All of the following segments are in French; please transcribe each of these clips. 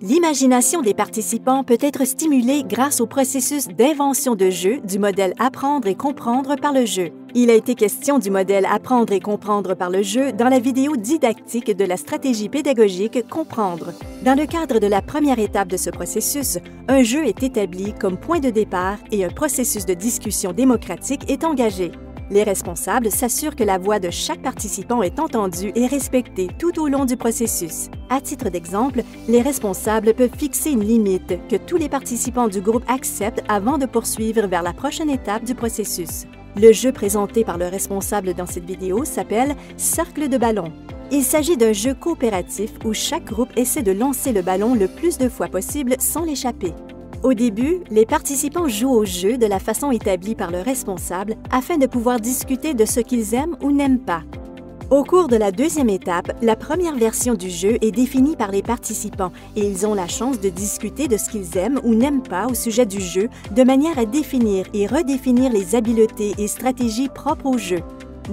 L'imagination des participants peut être stimulée grâce au processus d'invention de jeu du modèle Apprendre et comprendre par le jeu. Il a été question du modèle Apprendre et comprendre par le jeu dans la vidéo didactique de la stratégie pédagogique Comprendre. Dans le cadre de la première étape de ce processus, un jeu est établi comme point de départ et un processus de discussion démocratique est engagé. Les responsables s'assurent que la voix de chaque participant est entendue et respectée tout au long du processus. À titre d'exemple, les responsables peuvent fixer une limite que tous les participants du groupe acceptent avant de poursuivre vers la prochaine étape du processus. Le jeu présenté par le responsable dans cette vidéo s'appelle « Cercle de ballon ». Il s'agit d'un jeu coopératif où chaque groupe essaie de lancer le ballon le plus de fois possible sans l'échapper. Au début, les participants jouent au jeu de la façon établie par le responsable afin de pouvoir discuter de ce qu'ils aiment ou n'aiment pas. Au cours de la deuxième étape, la première version du jeu est définie par les participants et ils ont la chance de discuter de ce qu'ils aiment ou n'aiment pas au sujet du jeu de manière à définir et redéfinir les habiletés et stratégies propres au jeu.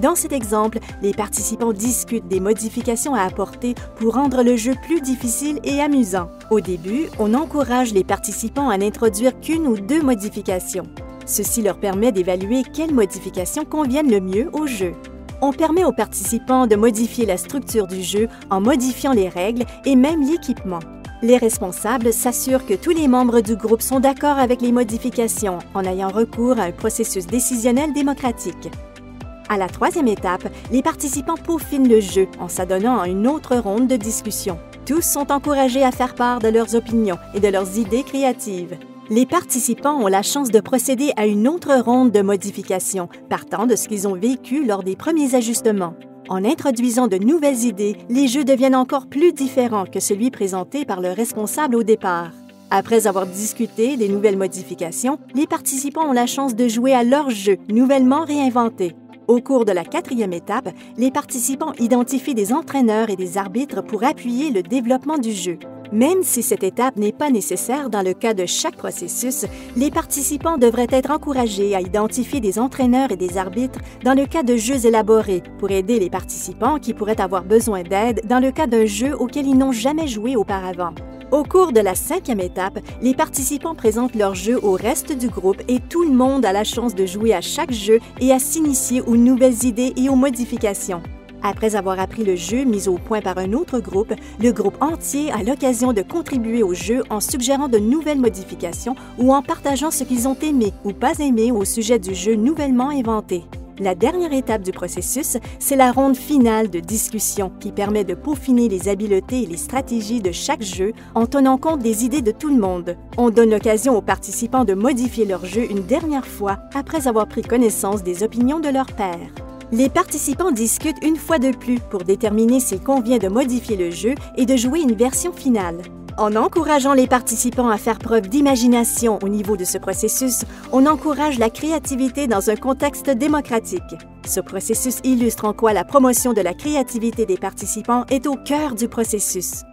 Dans cet exemple, les participants discutent des modifications à apporter pour rendre le jeu plus difficile et amusant. Au début, on encourage les participants à n'introduire qu'une ou deux modifications. Ceci leur permet d'évaluer quelles modifications conviennent le mieux au jeu. On permet aux participants de modifier la structure du jeu en modifiant les règles et même l'équipement. Les responsables s'assurent que tous les membres du groupe sont d'accord avec les modifications en ayant recours à un processus décisionnel démocratique. À la troisième étape, les participants peaufinent le jeu en s'adonnant à une autre ronde de discussion. Tous sont encouragés à faire part de leurs opinions et de leurs idées créatives. Les participants ont la chance de procéder à une autre ronde de modifications, partant de ce qu'ils ont vécu lors des premiers ajustements. En introduisant de nouvelles idées, les jeux deviennent encore plus différents que celui présenté par le responsable au départ. Après avoir discuté des nouvelles modifications, les participants ont la chance de jouer à leur jeu nouvellement réinventé. Au cours de la quatrième étape, les participants identifient des entraîneurs et des arbitres pour appuyer le développement du jeu. Même si cette étape n'est pas nécessaire dans le cas de chaque processus, les participants devraient être encouragés à identifier des entraîneurs et des arbitres dans le cas de jeux élaborés pour aider les participants qui pourraient avoir besoin d'aide dans le cas d'un jeu auquel ils n'ont jamais joué auparavant. Au cours de la cinquième étape, les participants présentent leur jeu au reste du groupe et tout le monde a la chance de jouer à chaque jeu et à s'initier aux nouvelles idées et aux modifications. Après avoir appris le jeu mis au point par un autre groupe, le groupe entier a l'occasion de contribuer au jeu en suggérant de nouvelles modifications ou en partageant ce qu'ils ont aimé ou pas aimé au sujet du jeu nouvellement inventé. La dernière étape du processus, c'est la ronde finale de discussion qui permet de peaufiner les habiletés et les stratégies de chaque jeu en tenant compte des idées de tout le monde. On donne l'occasion aux participants de modifier leur jeu une dernière fois après avoir pris connaissance des opinions de leurs pairs. Les participants discutent une fois de plus pour déterminer s'il convient de modifier le jeu et de jouer une version finale. En encourageant les participants à faire preuve d'imagination au niveau de ce processus, on encourage la créativité dans un contexte démocratique. Ce processus illustre en quoi la promotion de la créativité des participants est au cœur du processus.